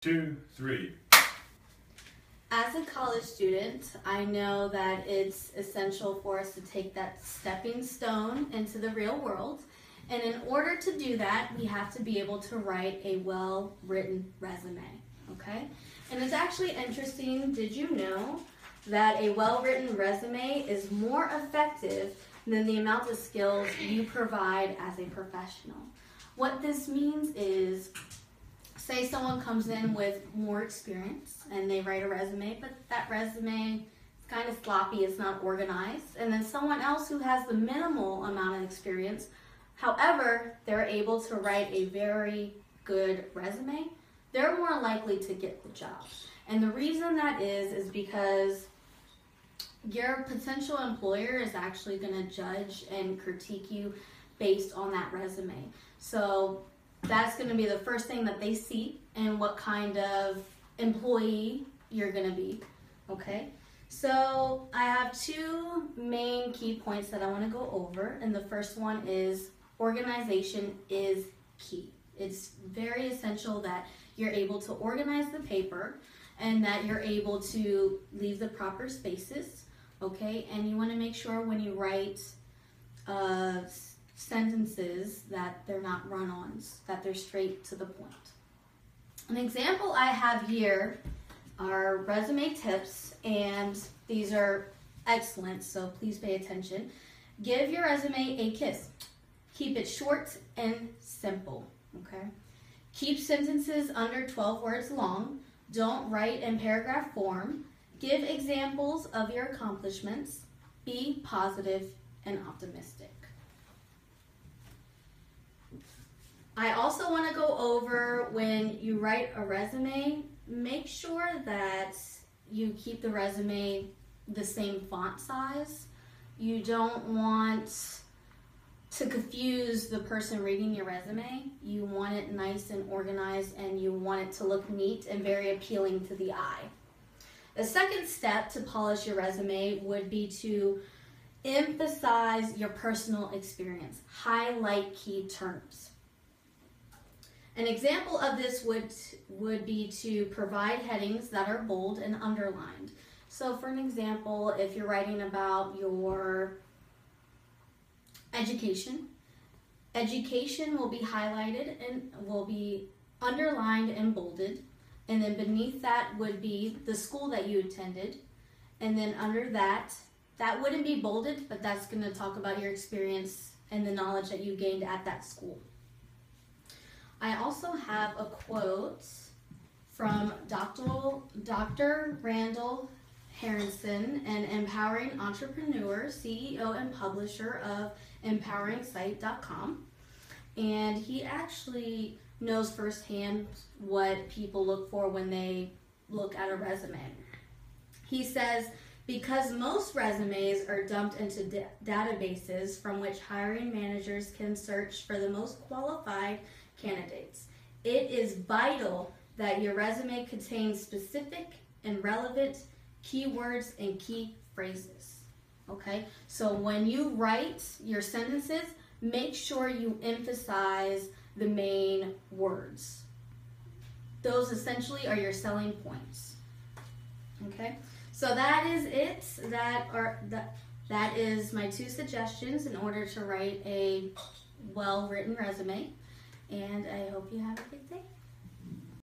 2, 3. As a college student, I know that it's essential for us to take that stepping stone into the real world. And in order to do that, we have to be able to write a well-written resume, okay? And it's actually interesting, did you know that a well-written resume is more effective than the amount of skills you provide as a professional? What this means is, say someone comes in with more experience and they write a resume, but that resume is kind of sloppy, it's not organized. And then someone else who has the minimal amount of experience, however, they're able to write a very good resume, they're more likely to get the job. And the reason that is because your potential employer is actually going to judge and critique you based on that resume. So that's going to be the first thing that they see and what kind of employee you're going to be, okay? So I have two main key points that I want to go over, and the first one is organization is key. It's very essential that you're able to organize the paper and that you're able to leave the proper spaces, okay? And you want to make sure when you write sentences that they're not run-ons, that they're straight to the point. An example I have here are resume tips, and these are excellent, so please pay attention. Give your resume a kiss. Keep it short and simple, okay? Keep sentences under 12 words long. Don't write in paragraph form. Give examples of your accomplishments. Be positive and optimistic. I also want to go over when you write a resume, make sure that you keep the resume the same font size. You don't want to confuse the person reading your resume. You want it nice and organized, and you want it to look neat and very appealing to the eye. The second step to polish your resume would be to emphasize your personal experience. Highlight key terms. An example of this would be to provide headings that are bold and underlined. So for an example, if you're writing about your education will be highlighted and will be underlined and bolded. And then beneath that would be the school that you attended. And then under that wouldn't be bolded, but that's going to talk about your experience and the knowledge that you gained at that school. I also have a quote from Dr. Randall Harrison, an empowering entrepreneur, CEO and publisher of EmpoweringSite.com. And he actually knows firsthand what people look for when they look at a resume. He says, because most resumes are dumped into databases from which hiring managers can search for the most qualified candidates, it is vital that your resume contains specific and relevant keywords and key phrases. Okay, so when you write your sentences, make sure you emphasize the main words. Those essentially are your selling points. Okay, so that is it. That is my two suggestions in order to write a well-written resume. And I hope you have a good day.